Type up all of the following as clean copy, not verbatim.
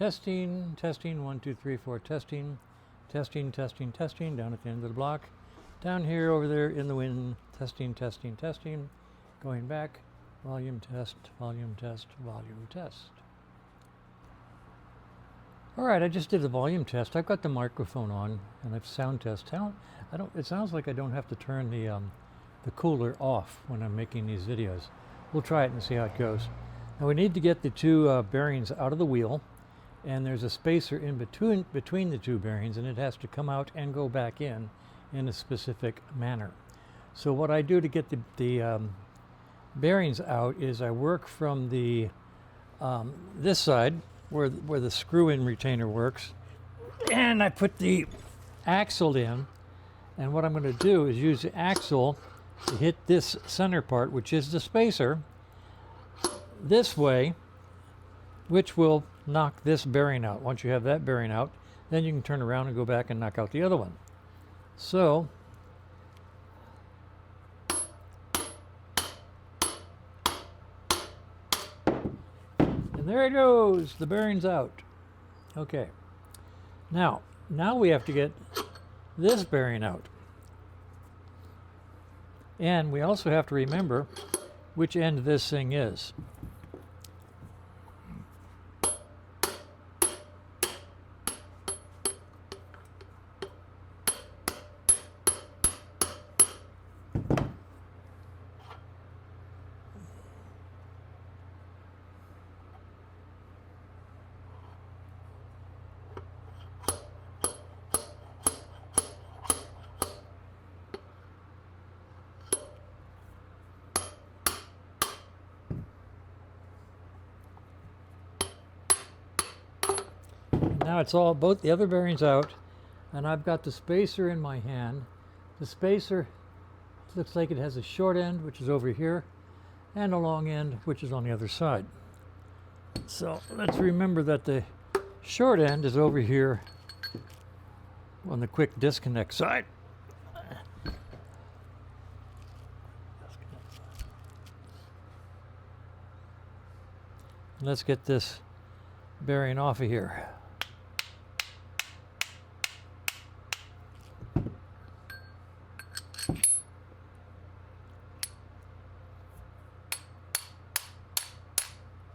Testing, testing, 1, 2, 3, 4, testing, testing, testing, testing, down at the end of the block. Down here, over there in the wind, testing, testing, testing, going back, volume test, volume test, volume test. All right, I just did the volume test. I've got the microphone on, and I've sound test. It sounds like I don't have to turn the cooler off when I'm making these videos. We'll try it and see how it goes. Now we need to get the two bearings out of the wheel, and there's a spacer in between the two bearings, and it has to come out and go back in a specific manner. So what I do to get the bearings out is I work from the this side where the screw-in retainer works, and I put the axle in, and what I'm going to do is use the axle to hit this center part, which is the spacer, this way, which will knock this bearing out. Once you have that bearing out, then you can turn around and go back and knock out the other one. So and there it goes, the bearing's out. Okay, now we have to get this bearing out, and we also have to remember which end this thing is. Now it's both the other bearings out, and I've got the spacer in my hand. The spacer looks like it has a short end, which is over here, and a long end, which is on the other side. So let's remember that the short end is over here on the quick disconnect side. Let's get this bearing off of here.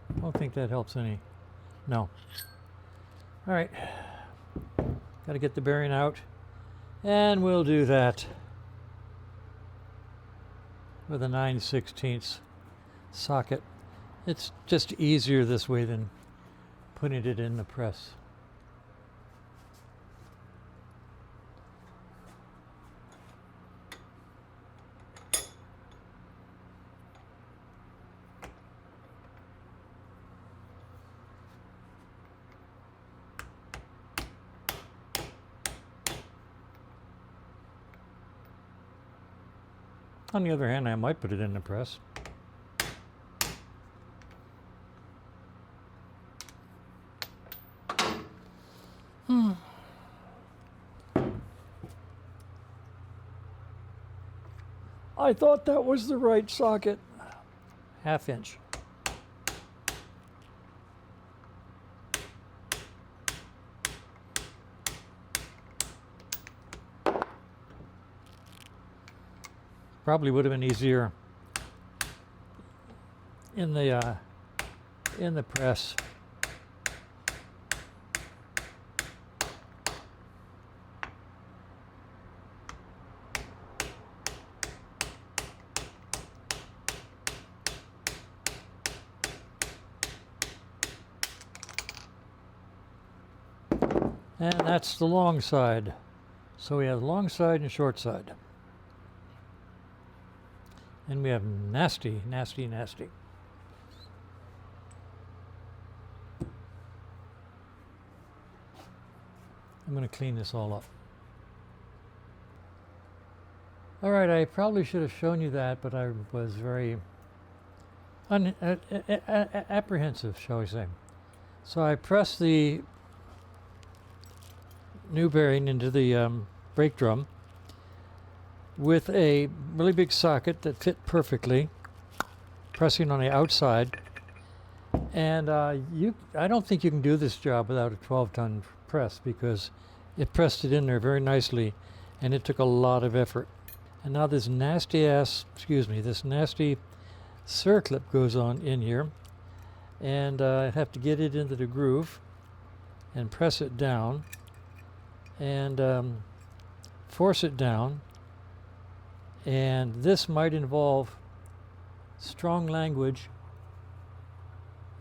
I don't think that helps any. No. All right. Got to get the bearing out, and we'll do that with a 9/16 socket. It's just easier this way than putting it in the press. On the other hand, I might put it in the press. I thought that was the right socket. 1/2 inch. Probably would have been easier in the press. And that's the long side. So we have long side and short side. And we have nasty, nasty, nasty. I'm going to clean this all up. All right, I probably should have shown you that, but I was very apprehensive, shall we say. So I pressed the new bearing into the brake drum with a really big socket that fit perfectly, pressing on the outside, And I don't think you can do this job without a 12-ton press, because it pressed it in there very nicely, and it took a lot of effort. And now this nasty circlip goes on in here, and I have to get it into the groove and press it down and force it down. And this might involve strong language.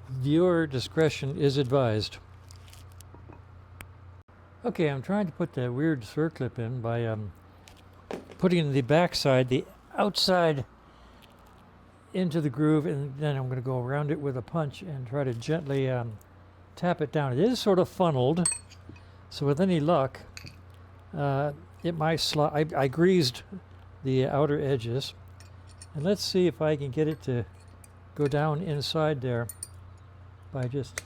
Viewer discretion is advised. Okay, I'm trying to put the weird circlip in by putting the backside, the outside, into the groove, and then I'm going to go around it with a punch and try to gently tap it down. It is sort of funneled, so with any luck, it might slide. I greased the outer edges, and let's see if I can get it to go down inside there by just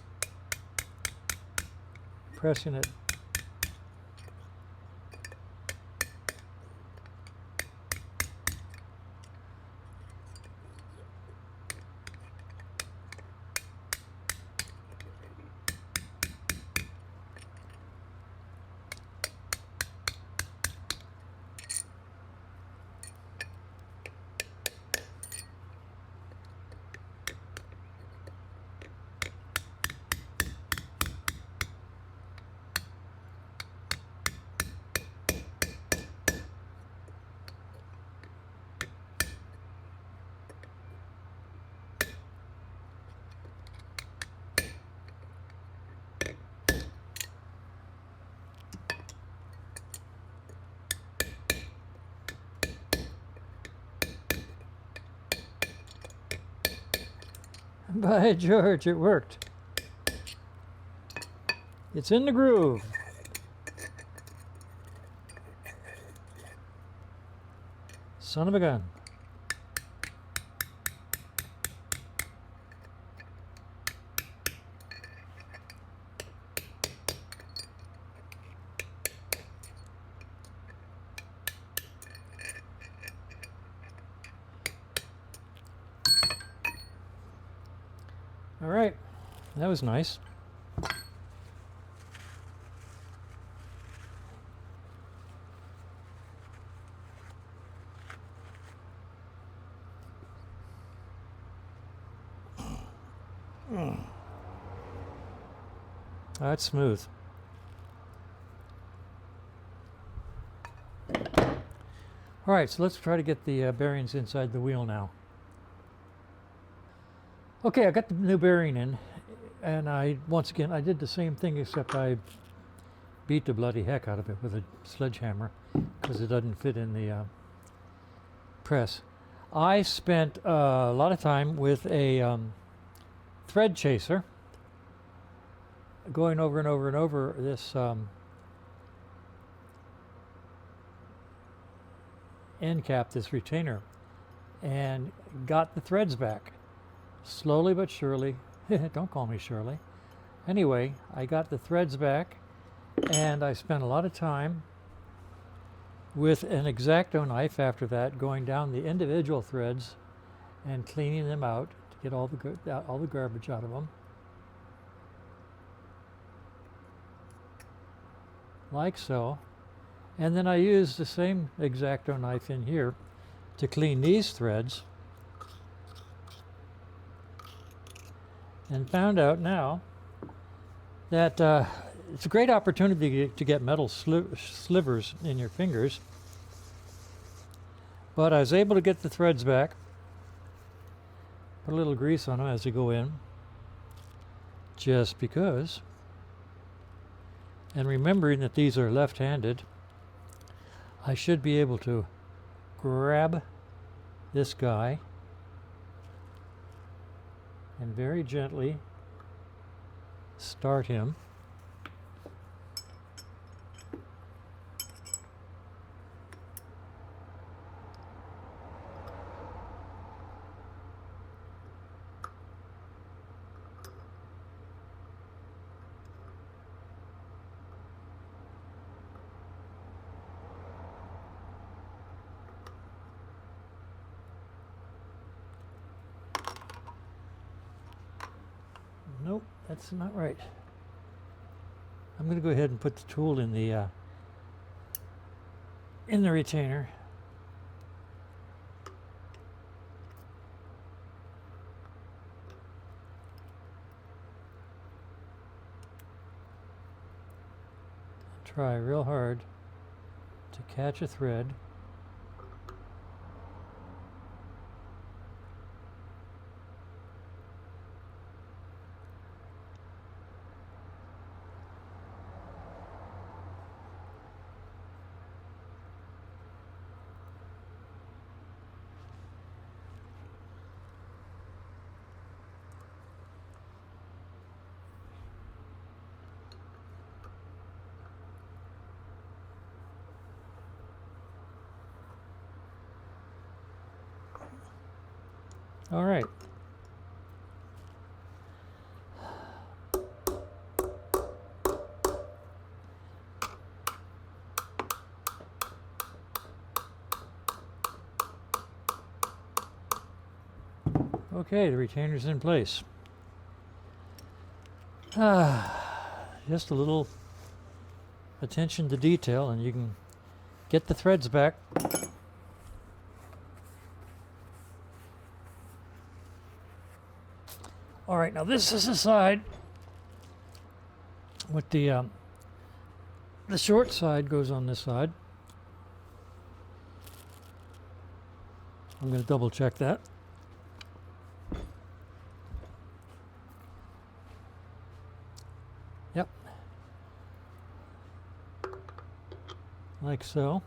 pressing it. By George, it worked. It's in the groove. Son of a gun. All right, that was nice. That's smooth. All right, so let's try to get the bearings inside the wheel now. Okay, I got the new bearing in, and once again I did the same thing, except I beat the bloody heck out of it with a sledgehammer because it doesn't fit in the press. I spent a lot of time with a thread chaser, going over and over and over this end cap, this retainer, and got the threads back. Slowly but surely. Don't call me Shirley. Anyway, I got the threads back, and I spent a lot of time with an X-Acto knife after that, going down the individual threads and cleaning them out to get all the garbage out of them. Like so. And then I used the same X-Acto knife in here to clean these threads, and found out now that it's a great opportunity to get metal slivers in your fingers. But I was able to get the threads back, put a little grease on them as they go in, just because. And remembering that these are left-handed, I should be able to grab this guy and very gently start him. that's not right. I'm going to go ahead and put the tool in the retainer. Try real hard to catch a thread. All right. Okay, the retainer's in place. Just a little attention to detail and you can get the threads back. All right, now this is the side with the short side goes on this side. I'm going to double check that. Yep. Like so.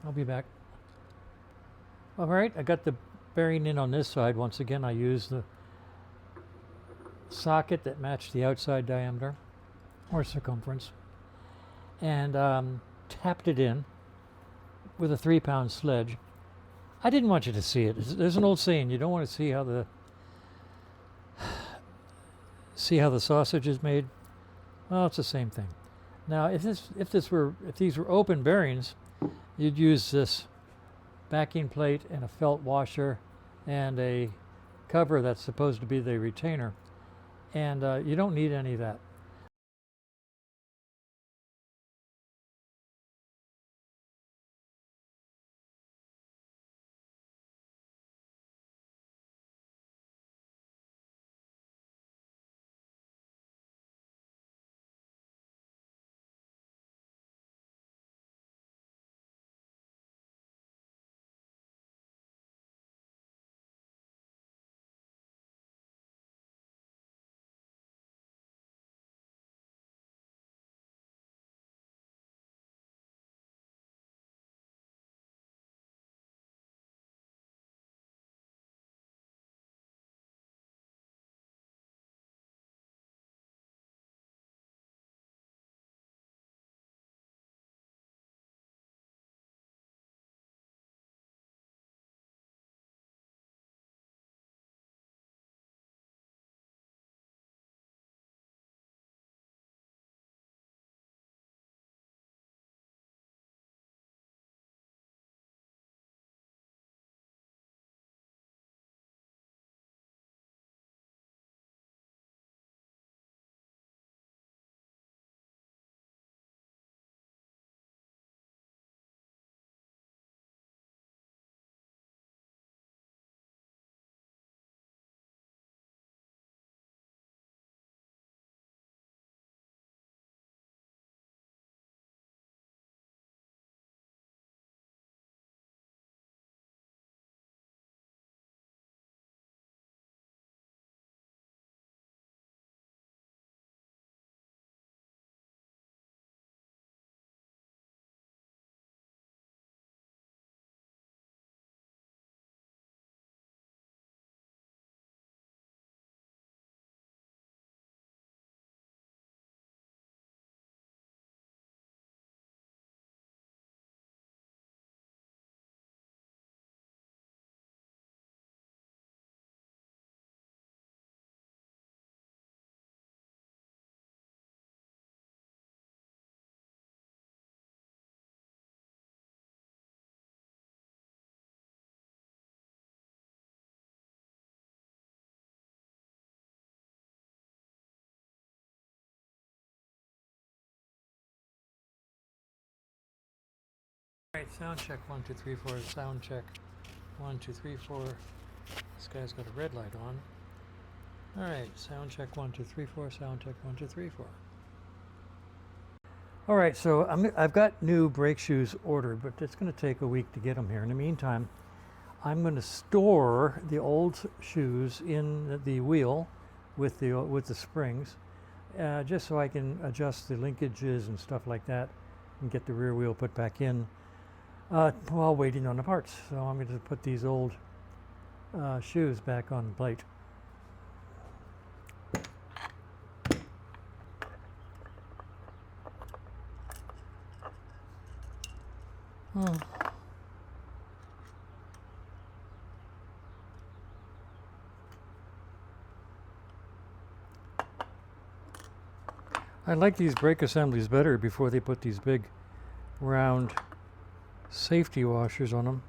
I'll be back. All right, I got the bearing in on this side. Once again, I used the socket that matched the outside diameter or circumference and tapped it in with a 3-pound sledge. I didn't want you to see it. There's an old saying, you don't want to see how the sausage is made. Well, it's the same thing. Now, if these were open bearings, you'd use this backing plate and a felt washer and a cover that's supposed to be the retainer, and you don't need any of that. right, sound check 1 2 3 4. Sound check 1 2 3 4. This guy's got a red light on. All right, sound check 1 2 3 4. Sound check 1 2 3 4. All right, so I've got new brake shoes ordered, but it's going to take a week to get them here. In the meantime, I'm going to store the old shoes in the wheel with the springs, just so I can adjust the linkages and stuff like that, and get the rear wheel put back in while waiting on the parts. So I'm going to put these old shoes back on the plate. I like these brake assemblies better before they put these big round safety washers on them.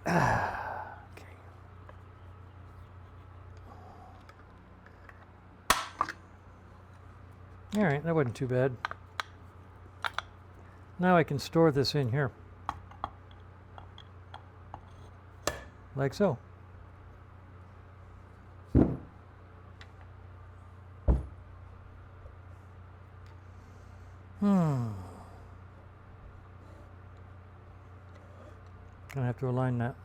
Okay. All right, that wasn't too bad. Now I can store this in here, like so. Gonna have to align that.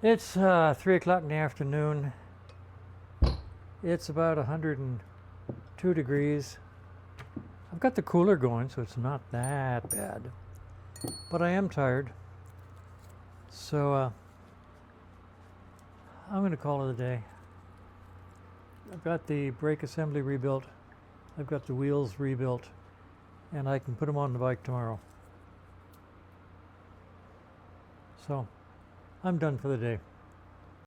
It's 3 o'clock in the afternoon. It's about 102 degrees. I've got the cooler going, so it's not that bad. But I am tired. So I'm going to call it a day. I've got the brake assembly rebuilt. I've got the wheels rebuilt. And I can put them on the bike tomorrow. So I'm done for the day.